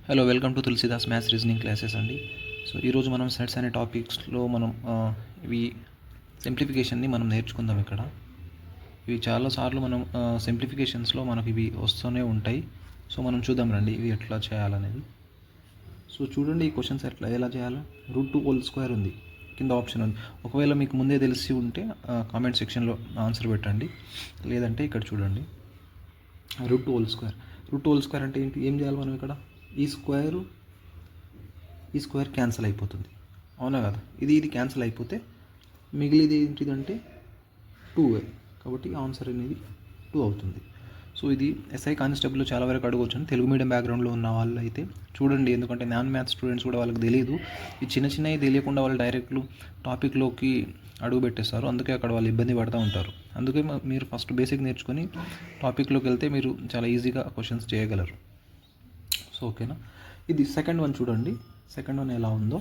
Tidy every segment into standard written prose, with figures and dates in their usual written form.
Hello, welcome to Tulsidas maths reasoning classes అండి. So ఈరోజు మనం సెట్స్ అనే టాపిక్స్లో మనం ఇవి సింప్లిఫికేషన్ని మనం నేర్చుకుందాం. ఇక్కడ ఇవి చాలాసార్లు మనం సింప్లిఫికేషన్స్లో మనకి ఇవి వస్తూనే ఉంటాయి. సో మనం చూద్దాం రండి ఇవి ఎట్లా చేయాలనేది. సో చూడండి, ఈ క్వశ్చన్స్ ఎలా చేయాలో. √2² ఉంది, కింద ఆప్షన్ ఉంది. ఒకవేళ మీకు ముందే తెలిసి ఉంటే కామెంట్ సెక్షన్లో ఆన్సర్ పెట్టండి, లేదంటే ఇక్కడ చూడండి. √2² అంటే ఏంటి, ఏం చేయాలి మనం ఇక్కడ? ఈ స్క్వేర్ క్యాన్సిల్ అయిపోతుంది, అవునా కదా? ఇది క్యాన్సిల్ అయిపోతే మిగిలిది ఏంటిదంటే 2 కాబట్టి ఆన్సర్ అనేది 2 అవుతుంది. సో ఇది ఎస్ఐ కానిస్టేబుల్లో చాలా వరకు అడగవచ్చు. తెలుగు మీడియం బ్యాక్గ్రౌండ్లో ఉన్న వాళ్ళు అయితే చూడండి, ఎందుకంటే నాన్ మ్యాథ్స్ స్టూడెంట్స్ కూడా వాళ్ళకి తెలియదు. ఈ చిన్నవి తెలియకుండా వాళ్ళు డైరెక్ట్లు టాపిక్లోకి అడుగు పెట్టేస్తారు, అందుకే అక్కడ వాళ్ళు ఇబ్బంది పడుతూ ఉంటారు. అందుకే మీరు ఫస్ట్ బేసిక్ నేర్చుకొని టాపిక్లోకి వెళ్తే మీరు చాలా ఈజీగా క్వశ్చన్స్ చేయగలరు. సో ఓకేనా. ఇది సెకండ్ వన్ చూడండి. సెకండ్ వన్ ఎలా ఉందో,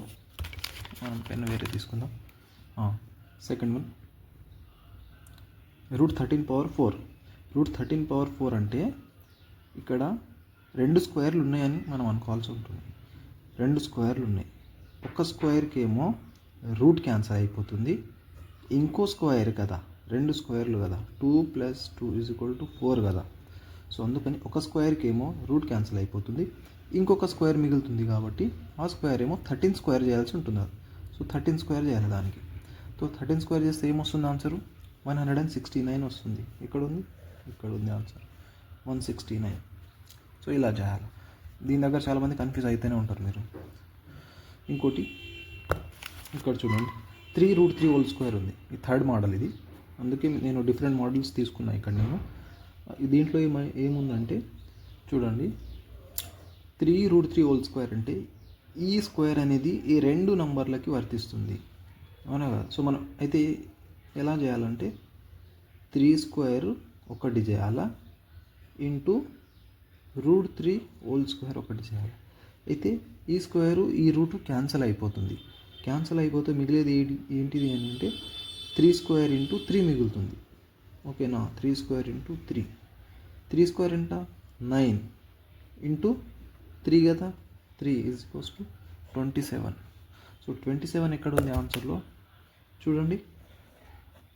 మనం పెన్ వేరే తీసుకుందాం. సెకండ్ వన్ √13^4 అంటే ఇక్కడ 2 స్క్వేర్లు ఉన్నాయని మనం అనుకోవాల్సి ఉంటుంది. 2 స్క్వేర్లు ఉన్నాయి. ఒక స్క్వేర్కి ఏమో రూట్ క్యాన్సిల్ అయిపోతుంది, ఇంకో స్క్వేర్ కదా, 2 స్క్వేర్లు కదా, 2 + 2 = 4 కదా. సో అందుకని ఒక స్క్వేర్కి ఏమో రూట్ క్యాన్సిల్ అయిపోతుంది, ఇంకొక స్క్వేర్ మిగులుతుంది. కాబట్టి ఆ స్క్వేర్ ఏమో 13² చేయాల్సి ఉంటుంది. సో 13² చేయాలి దానికి. సో 13² చేస్తే ఏమొస్తుంది ఆన్సరు? 169 వస్తుంది. ఇక్కడ ఉంది ఆన్సర్ 169. సో ఇలా చేయాలి. దీని దగ్గర చాలామంది కన్ఫ్యూజ్ అయితేనే ఉంటారు మీరు. ఇంకోటి ఇక్కడ చూడండి, 3√3² ఉంది. ఈ థర్డ్ మోడల్ ఇది, అందుకే నేను డిఫరెంట్ మోడల్స్ తీసుకున్నా ఇక్కడ నేను. దీంట్లో ఏముందంటే చూడండి, 3√3² అంటే ఈ స్క్వేర్ అనేది ఈ 2 నంబర్లకి వర్తిస్తుంది, అవునా కదా? సో మనం అయితే ఎలా చేయాలంటే 3² ఒకటి చేయాలా, ఇంటూ √3² ఒకటి చేయాలి. అయితే ఈ స్క్వేరు ఈ రూట్ క్యాన్సిల్ అయిపోతుంది. క్యాన్సిల్ అయిపోతే మిగిలేది ఏంటిది అని అంటే 3² × 3 మిగులుతుంది. ఓకేనా? 3² × 3. 3² ఎంత? 9 × 3 కదా, 3 = 27. సో 27 ఎక్కడ ఉంది ఆన్సర్లో? చూడండి,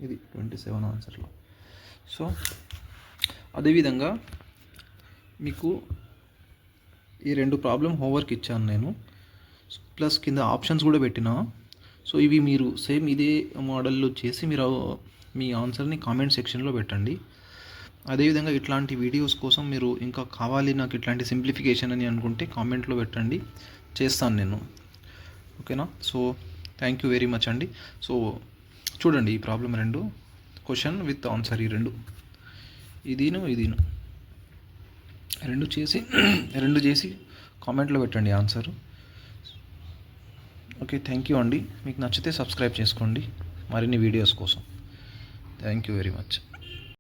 ఇది 27 ఆన్సర్లో. సో అదేవిధంగా మీకు ఈ 2 ప్రాబ్లం హోంవర్క్ ఇచ్చాను నేను, ప్లస్ కింద ఆప్షన్స్ కూడా పెట్టినా. సో ఇవి మీరు సేమ్ ఇదే మోడల్లో చేసి మీరు మీ ఆన్సర్ని కామెంట్ సెక్షన్లో పెట్టండి. అదేవిధంగా ఇట్లాంటి వీడియోస్ కోసం మీరు ఇంకా కావాలి నాకు ఇట్లాంటి సింప్లిఫికేషన్ అని అనుకుంటే కామెంట్లో పెట్టండి, చేస్తాను నేను. ఓకేనా? So thank you very much అండి. సో చూడండి, ఈ ప్రాబ్లం 2 క్వశ్చన్ విత్ ఆన్సర్, ఈ 2 ఇదిను 2 చేసి కామెంట్లో పెట్టండి ఆన్సర్. ఓకే, థ్యాంక్ యూ అండి. మీకు నచ్చితే సబ్స్క్రైబ్ చేసుకోండి మరిన్ని వీడియోస్ కోసం. Thank you very much.